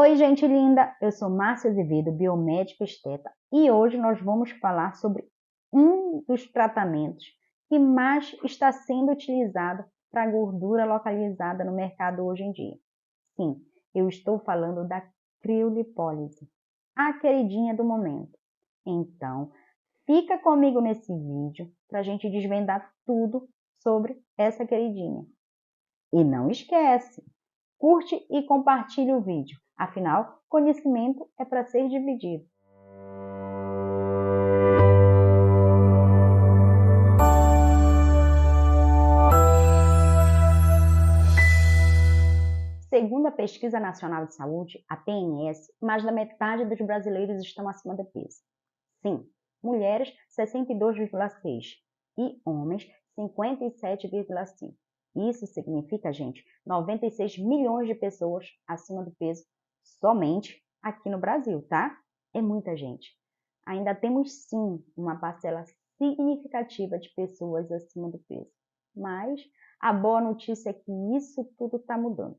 Oi, gente linda! Eu sou Márcia Azevedo, biomédica esteta, e hoje nós vamos falar sobre um dos tratamentos que mais está sendo utilizado para gordura localizada no mercado hoje em dia. Sim, eu estou falando da criolipólise, a queridinha do momento. Então, fica comigo nesse vídeo para a gente desvendar tudo sobre essa queridinha. E não esquece! Curte e compartilhe o vídeo, afinal, conhecimento é para ser dividido. Segundo a Pesquisa Nacional de Saúde, a PNS, mais da metade dos brasileiros estão acima do peso. Sim, mulheres 62,6% e homens 57,5%. Isso significa, gente, 96 milhões de pessoas acima do peso somente aqui no Brasil, tá? É muita gente. Ainda temos sim uma parcela significativa de pessoas acima do peso. Mas a boa notícia é que isso tudo está mudando.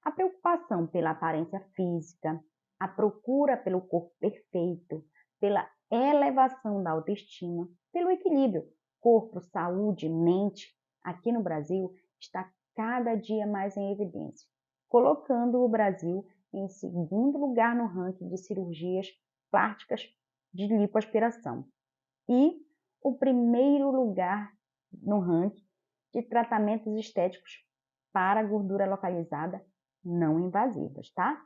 A preocupação pela aparência física, a procura pelo corpo perfeito, pela elevação da autoestima, pelo equilíbrio corpo, saúde, mente, aqui no Brasil, está cada dia mais em evidência, colocando o Brasil em segundo lugar no ranking de cirurgias plásticas de lipoaspiração e o primeiro lugar no ranking de tratamentos estéticos para gordura localizada não invasivas, tá?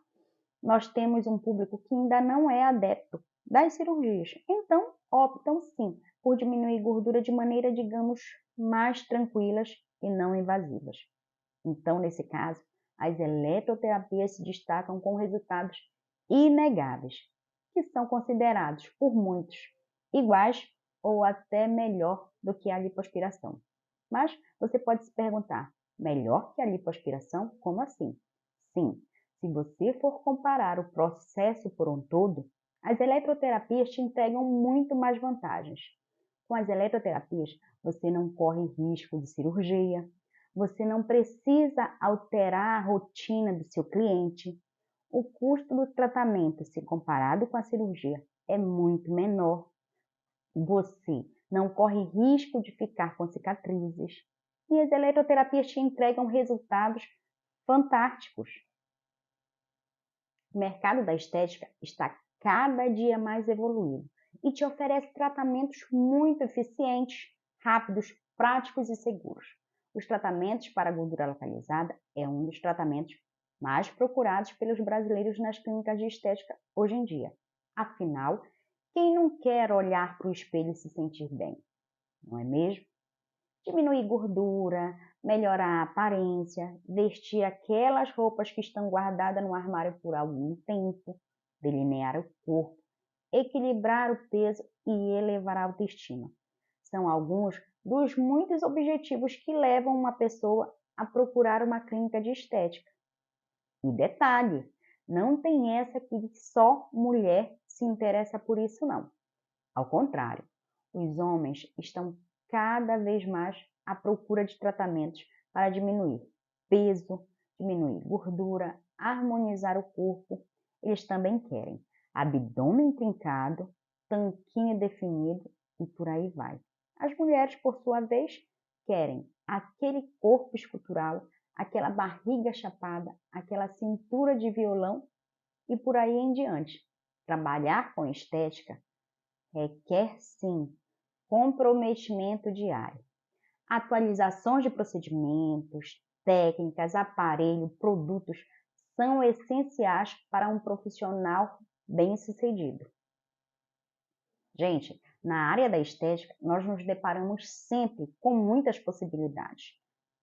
Nós temos um público que ainda não é adepto das cirurgias, então optam sim por diminuir gordura de maneira, digamos, mais tranquilas e não invasivas. Então, nesse caso, as eletroterapias se destacam com resultados inegáveis, que são considerados por muitos iguais ou até melhor do que a lipoaspiração. Mas você pode se perguntar, melhor que a lipoaspiração? Como assim? Sim, se você for comparar o processo por um todo, as eletroterapias te entregam muito mais vantagens. Com as eletroterapias, você não corre risco de cirurgia, você não precisa alterar a rotina do seu cliente, o custo do tratamento, se comparado com a cirurgia, é muito menor. Você não corre risco de ficar com cicatrizes. E as eletroterapias te entregam resultados fantásticos. O mercado da estética está cada dia mais evoluído e te oferece tratamentos muito eficientes, rápidos, práticos e seguros. Os tratamentos para gordura localizada é um dos tratamentos mais procurados pelos brasileiros nas clínicas de estética hoje em dia. Afinal, quem não quer olhar para o espelho e se sentir bem? Não é mesmo? Diminuir gordura, melhorar a aparência, vestir aquelas roupas que estão guardadas no armário por algum tempo, delinear o corpo, equilibrar o peso e elevar a autoestima. São alguns dos muitos objetivos que levam uma pessoa a procurar uma clínica de estética. E detalhe, não tem essa que só mulher se interessa por isso não. Ao contrário, os homens estão cada vez mais à procura de tratamentos para diminuir peso, diminuir gordura, harmonizar o corpo. Eles também querem abdômen trincado, tanquinho definido e por aí vai. As mulheres, por sua vez, querem aquele corpo escultural, aquela barriga chapada, aquela cintura de violão e por aí em diante. Trabalhar com estética requer, sim, comprometimento diário. Atualizações de procedimentos, técnicas, aparelho, produtos são essenciais para um profissional bem-sucedido. Gente, na área da estética, nós nos deparamos sempre com muitas possibilidades.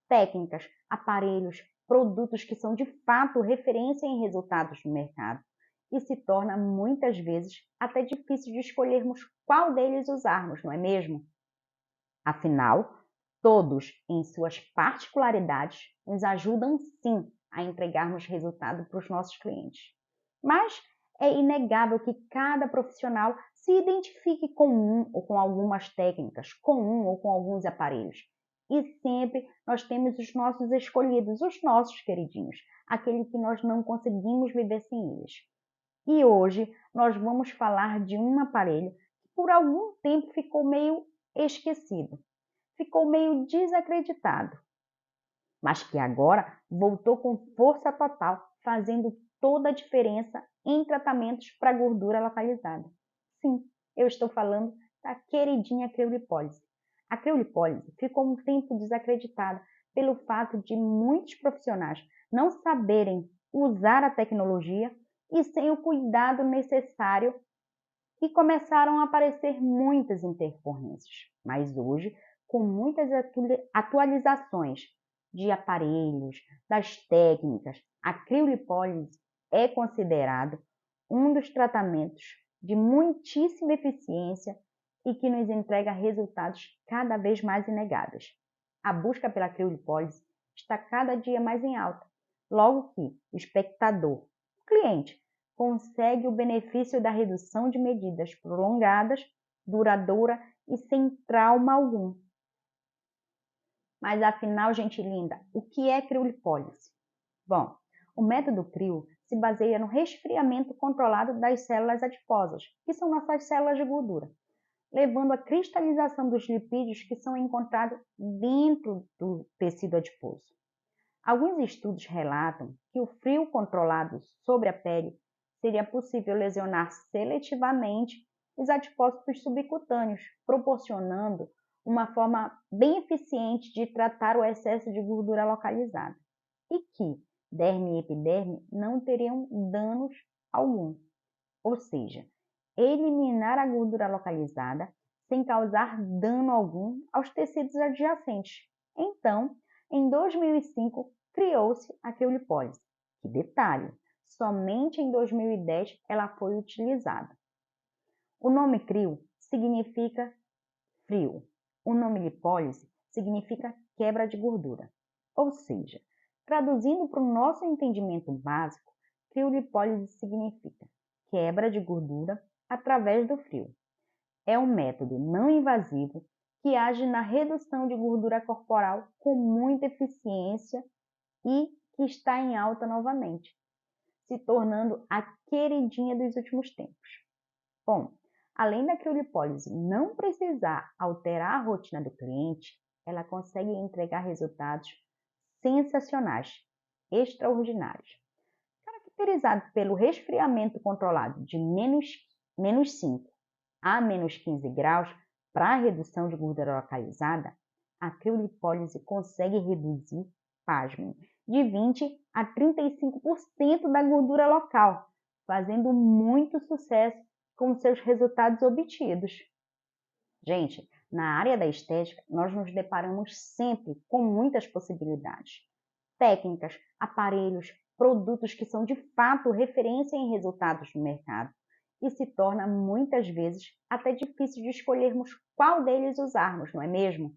Técnicas, aparelhos, produtos que são de fato referência em resultados no mercado e se torna muitas vezes até difícil de escolhermos qual deles usarmos, não é mesmo? Afinal, todos, em suas particularidades, nos ajudam sim a entregarmos resultado para os nossos clientes. Mas é inegável que cada profissional se identifique com um ou com algumas técnicas, com um ou com alguns aparelhos. E sempre nós temos os nossos escolhidos, os nossos queridinhos, aquele que nós não conseguimos viver sem eles. E hoje nós vamos falar de um aparelho que por algum tempo ficou meio esquecido, ficou meio desacreditado, mas que agora voltou com força total, fazendo toda a diferença em tratamentos para gordura localizada. Sim, eu estou falando da queridinha criolipólise. A criolipólise ficou um tempo desacreditada pelo fato de muitos profissionais não saberem usar a tecnologia e sem o cuidado necessário, e começaram a aparecer muitas intercorrências. Mas hoje, com muitas atualizações de aparelhos, das técnicas, a criolipólise é considerado um dos tratamentos de muitíssima eficiência e que nos entrega resultados cada vez mais inegáveis. A busca pela criolipólise está cada dia mais em alta, logo que o espectador, o cliente, consegue o benefício da redução de medidas prolongadas, duradoura e sem trauma algum. Mas afinal, gente linda, o que é criolipólise? Bom, o método CRIO se baseia no resfriamento controlado das células adiposas, que são nossas células de gordura, levando à cristalização dos lipídios que são encontrados dentro do tecido adiposo. Alguns estudos relatam que o frio controlado sobre a pele seria possível lesionar seletivamente os adipócitos subcutâneos, proporcionando uma forma bem eficiente de tratar o excesso de gordura localizada, e que derme e epiderme não teriam danos algum, ou seja, eliminar a gordura localizada sem causar dano algum aos tecidos adjacentes. Então, em 2005, criou-se a criolipólise. Que detalhe, somente em 2010 ela foi utilizada. O nome crio significa frio. O nome lipólise significa quebra de gordura. Ou seja, traduzindo para o nosso entendimento básico, criolipólise significa quebra de gordura através do frio. É um método não invasivo que age na redução de gordura corporal com muita eficiência e que está em alta novamente, se tornando a queridinha dos últimos tempos. Bom, além da criolipólise não precisar alterar a rotina do cliente, ela consegue entregar resultados sensacionais, extraordinários. Caracterizado pelo resfriamento controlado de menos 5 a menos 15 graus para a redução de gordura localizada, a criolipólise consegue reduzir, pasmem, de 20 a 35% da gordura local, fazendo muito sucesso com seus resultados obtidos. Gente, na área da estética, nós nos deparamos sempre com muitas possibilidades. Técnicas, aparelhos, produtos que são de fato referência em resultados no mercado e se torna muitas vezes até difícil de escolhermos qual deles usarmos, não é mesmo?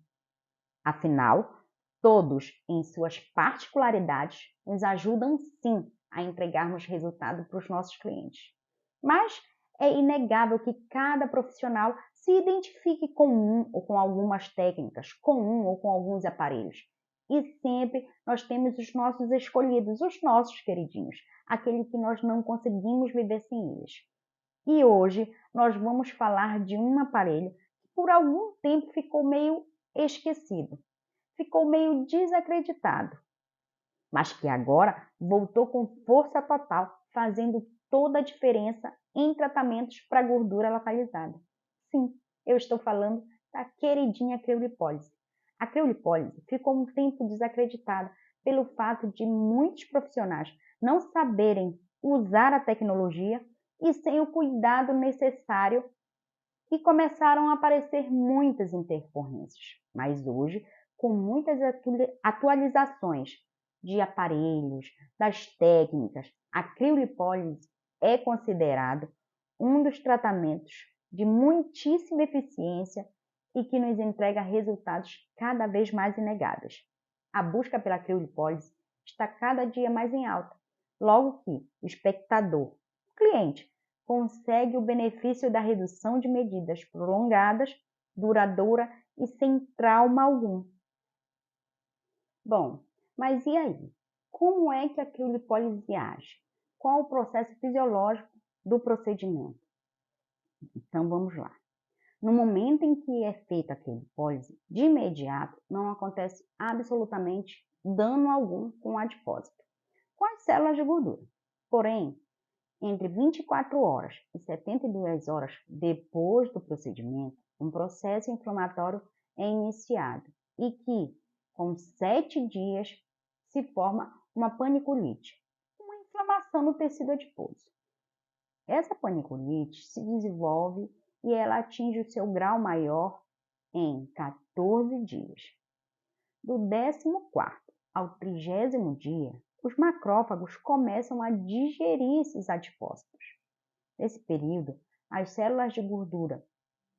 Afinal, todos, em suas particularidades, nos ajudam sim a entregarmos resultado para os nossos clientes. Mas é inegável que cada profissional se identifique com um ou com algumas técnicas, com um ou com alguns aparelhos. E sempre nós temos os nossos escolhidos, os nossos queridinhos, aquele que nós não conseguimos viver sem eles. E hoje nós vamos falar de um aparelho que por algum tempo ficou meio esquecido, ficou meio desacreditado, mas que agora voltou com força total, fazendo toda a diferença em tratamentos para gordura localizada. Sim, eu estou falando da queridinha criolipólise. A criolipólise ficou um tempo desacreditada pelo fato de muitos profissionais não saberem usar a tecnologia e sem o cuidado necessário, e começaram a aparecer muitas intercorrências. Mas hoje, com muitas atualizações de aparelhos, das técnicas, a criolipólise é considerado um dos tratamentos de muitíssima eficiência e que nos entrega resultados cada vez mais inegáveis. A busca pela criolipólise está cada dia mais em alta, logo que o espectador, o cliente, consegue o benefício da redução de medidas prolongadas, duradoura e sem trauma algum. Bom, mas e aí? Como é que a criolipólise age? Qual o processo fisiológico do procedimento? Então vamos lá. No momento em que é feita a criolipólise, de imediato não acontece absolutamente dano algum com o adipócito, com as células de gordura. Porém, entre 24 horas e 72 horas depois do procedimento, um processo inflamatório é iniciado e que, com 7 dias, se forma uma paniculite, uma inflamação no tecido adiposo. Essa paniculite se desenvolve e ela atinge o seu grau maior em 14 dias. Do 14º ao 30º dia, os macrófagos começam a digerir esses adipócitos. Nesse período, as células de gordura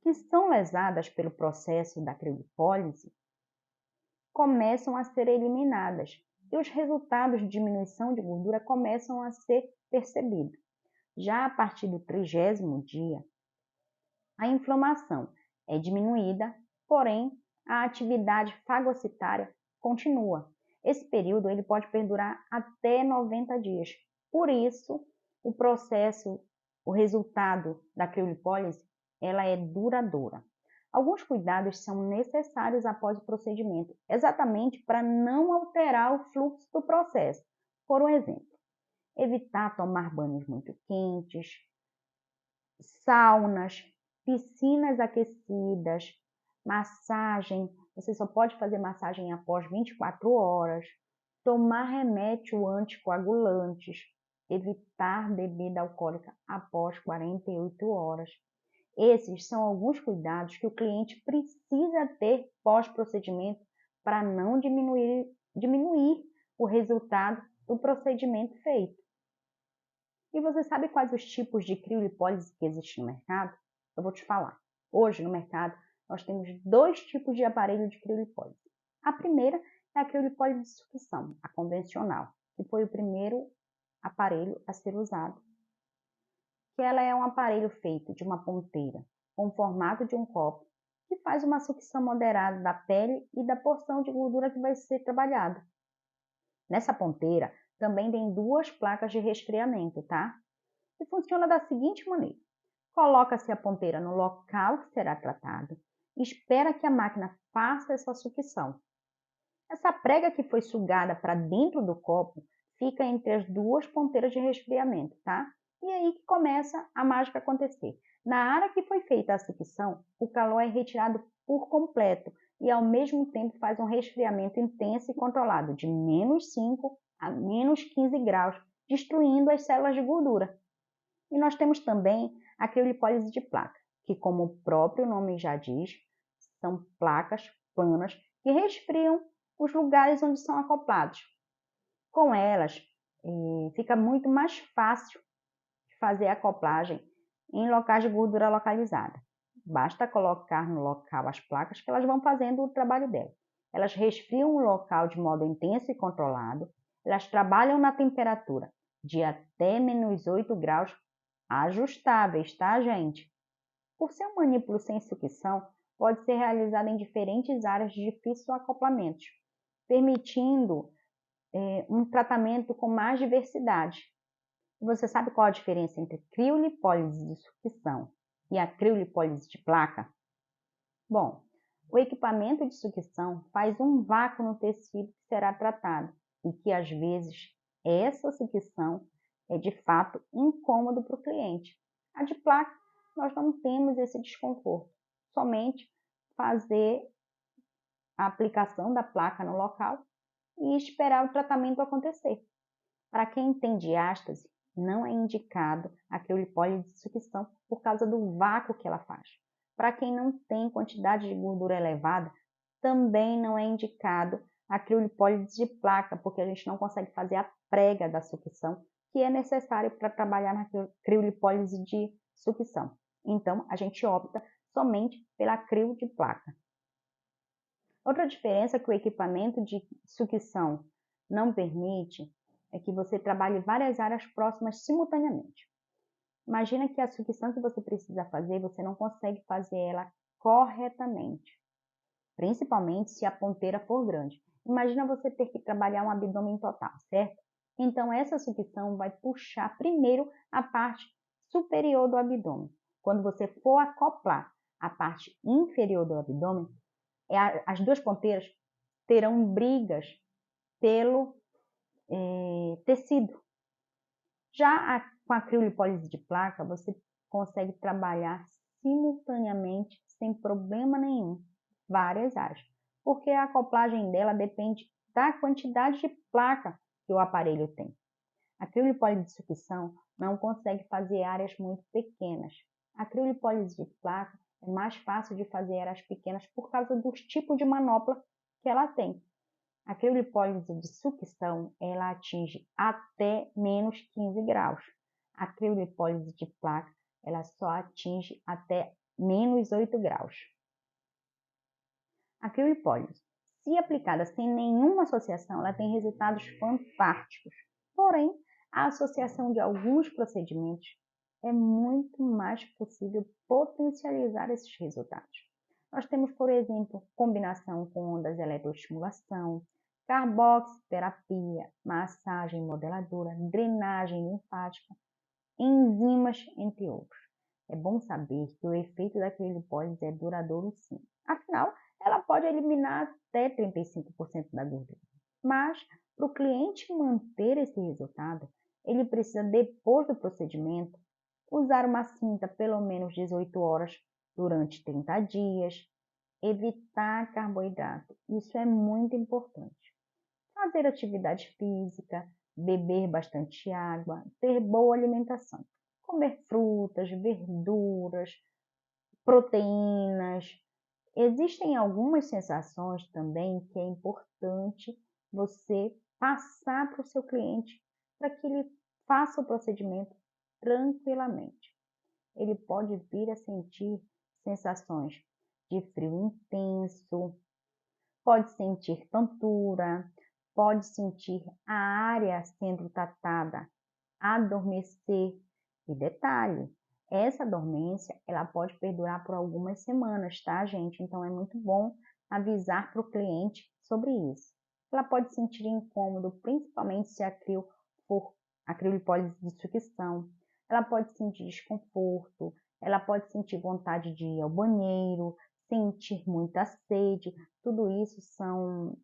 que são lesadas pelo processo da criolipólise começam a ser eliminadas e os resultados de diminuição de gordura começam a ser percebidos. Já a partir do 30º dia, a inflamação é diminuída, porém a atividade fagocitária continua. Esse período ele pode perdurar até 90 dias. Por isso, o resultado da criolipólise, ela é duradoura. Alguns cuidados são necessários após o procedimento, exatamente para não alterar o fluxo do processo. Por um exemplo, evitar tomar banhos muito quentes, saunas, piscinas aquecidas, massagem, você só pode fazer massagem após 24 horas, tomar remédio anticoagulantes, evitar bebida alcoólica após 48 horas. Esses são alguns cuidados que o cliente precisa ter pós-procedimento para não diminuir o resultado do procedimento feito. E você sabe quais os tipos de criolipólise que existem no mercado? Eu vou te falar. Hoje, no mercado, nós temos 2 tipos de aparelho de criolipólise. A primeira é a criolipólise de sucção, a convencional, que foi o primeiro aparelho a ser usado. Que ela é um aparelho feito de uma ponteira com o formato de um copo, que faz uma sucção moderada da pele e da porção de gordura que vai ser trabalhada. Nessa ponteira, também tem 2 placas de resfriamento, tá? E funciona da seguinte maneira. Coloca-se a ponteira no local que será tratado e espera que a máquina faça essa sucção. Essa prega que foi sugada para dentro do copo fica entre as 2 ponteiras de resfriamento, tá? E aí que começa a mágica acontecer. Na área que foi feita a sucção, o calor é retirado por completo e ao mesmo tempo faz um resfriamento intenso e controlado de -5 a -15 graus, destruindo as células de gordura. E nós temos também a criolipólise de placa, que como o próprio nome já diz, são placas planas que resfriam os lugares onde são acoplados. Com elas, fica muito mais fácil de fazer a acoplagem em locais de gordura localizada. Basta colocar no local as placas que elas vão fazendo o trabalho delas. Elas resfriam o local de modo intenso e controlado, elas trabalham na temperatura de até -8 graus ajustáveis, tá, gente? Por ser um manípulo sem sucção, pode ser realizado em diferentes áreas de difícil acoplamento, permitindo um tratamento com mais diversidade. Você sabe qual a diferença entre criolipólise de sucção e a criolipólise de placa? Bom, o equipamento de sucção faz um vácuo no tecido que será tratado e que, às vezes, essa sucção é de fato incômodo para o cliente. A de placa, nós não temos esse desconforto, somente fazer a aplicação da placa no local e esperar o tratamento acontecer. Para quem tem diástase, não é indicado a criolipólise de sucção por causa do vácuo que ela faz. Para quem não tem quantidade de gordura elevada, também não é indicado a criolipólise de placa, porque a gente não consegue fazer a prega da sucção, que é necessário para trabalhar na criolipólise de sucção. Então, a gente opta somente pela crio de placa. Outra diferença que o equipamento de sucção não permite é que você trabalhe várias áreas próximas simultaneamente. Imagina que a sucção que você precisa fazer, você não consegue fazer ela corretamente, principalmente se a ponteira for grande. Imagina você ter que trabalhar um abdômen total, certo? Então, essa sucção vai puxar primeiro a parte superior do abdômen. Quando você for acoplar a parte inferior do abdômen, as duas ponteiras terão brigas pelo tecido. Já com a criolipólise de placa, você consegue trabalhar simultaneamente, sem problema nenhum, várias áreas, porque a acoplagem dela depende da quantidade de placa que o aparelho tem. A criolipólise de sucção não consegue fazer áreas muito pequenas. A criolipólise de placa é mais fácil de fazer áreas pequenas por causa dos tipos de manopla que ela tem. A criolipólise de sucção, ela atinge até menos 15 graus. A criolipólise de placa, ela só atinge até menos 8 graus. A criolipólise, se aplicada sem nenhuma associação, ela tem resultados fantásticos. Porém, a associação de alguns procedimentos é muito mais possível potencializar esses resultados. Nós temos, por exemplo, combinação com ondas de eletroestimulação, carboxiterapia, massagem modeladora, drenagem linfática, enzimas, entre outros. É bom saber que o efeito da criolipólise é duradouro sim. Afinal, ela pode eliminar até 35% da gordura. Mas, para o cliente manter esse resultado, ele precisa, depois do procedimento, usar uma cinta pelo menos 18 horas durante 30 dias, evitar carboidrato. Isso é muito importante. Fazer atividade física, beber bastante água, ter boa alimentação. Comer frutas, verduras, proteínas. Existem algumas sensações também que é importante você passar para o seu cliente para que ele faça o procedimento tranquilamente. Ele pode vir a sentir sensações de frio intenso, pode sentir tontura, pode sentir a área sendo tratada, adormecer. E detalhe, essa dormência ela pode perdurar por algumas semanas, tá, gente? Então é muito bom avisar para o cliente sobre isso. Ela pode sentir incômodo, principalmente se a crio for a criolipólise de sucção. Ela pode sentir desconforto, ela pode sentir vontade de ir ao banheiro, sentir muita sede. Tudo isso são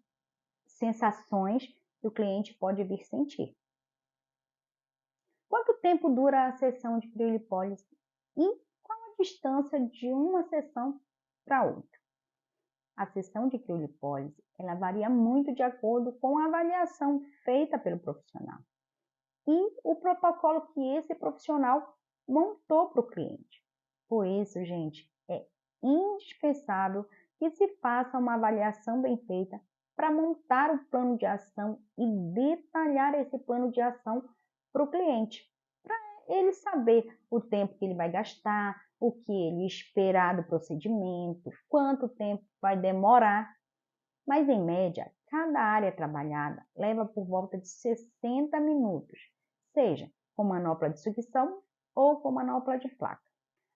sensações que o cliente pode vir sentir. Quanto tempo dura a sessão de criolipólise e qual a distância de uma sessão para outra? A sessão de criolipólise ela varia muito de acordo com a avaliação feita pelo profissional e o protocolo que esse profissional montou para o cliente. Por isso, gente, é indispensável que se faça uma avaliação bem feita para montar o plano de ação e detalhar esse plano de ação para o cliente, para ele saber o tempo que ele vai gastar, o que ele esperar do procedimento, quanto tempo vai demorar. Mas, em média, cada área trabalhada leva por volta de 60 minutos, seja com manopla de sucção ou com manopla de placa.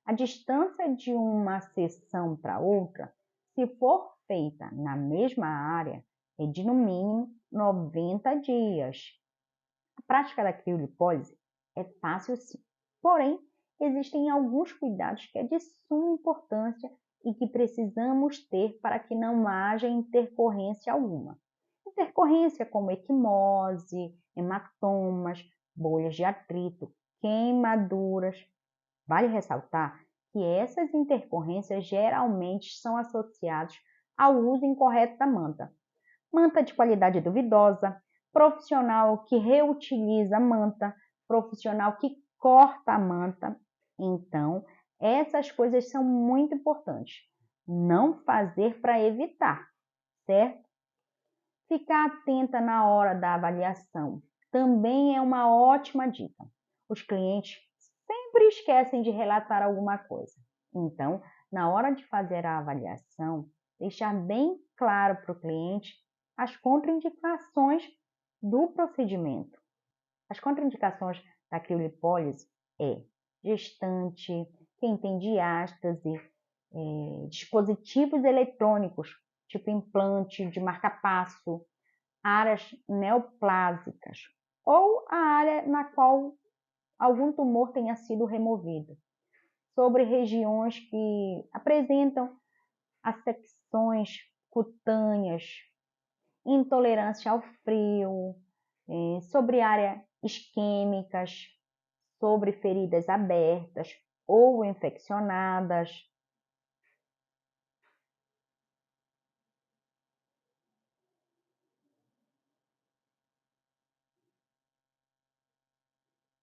A distância de uma sessão para outra, se for feita na mesma área, é de no mínimo 90 dias. A prática da criolipólise é fácil sim, porém, existem alguns cuidados que é de suma importância e que precisamos ter para que não haja intercorrência alguma. Intercorrência como equimose, hematomas, bolhas de atrito, queimaduras. Vale ressaltar que essas intercorrências geralmente são associadas ao uso incorreto da manta. Manta de qualidade duvidosa, profissional que reutiliza a manta, profissional que corta a manta. Então, essas coisas são muito importantes. Não fazer para evitar, certo? Ficar atenta na hora da avaliação também é uma ótima dica. Os clientes sempre esquecem de relatar alguma coisa. Então, na hora de fazer a avaliação, deixar bem claro para o cliente as contraindicações do procedimento. As contraindicações da criolipólise é gestante, quem tem diástase, dispositivos eletrônicos, tipo implante de marca-passo, áreas neoplásicas ou a área na qual algum tumor tenha sido removido, sobre regiões que apresentam afecções cutâneas, intolerância ao frio, sobre áreas isquêmicas, sobre feridas abertas ou infeccionadas,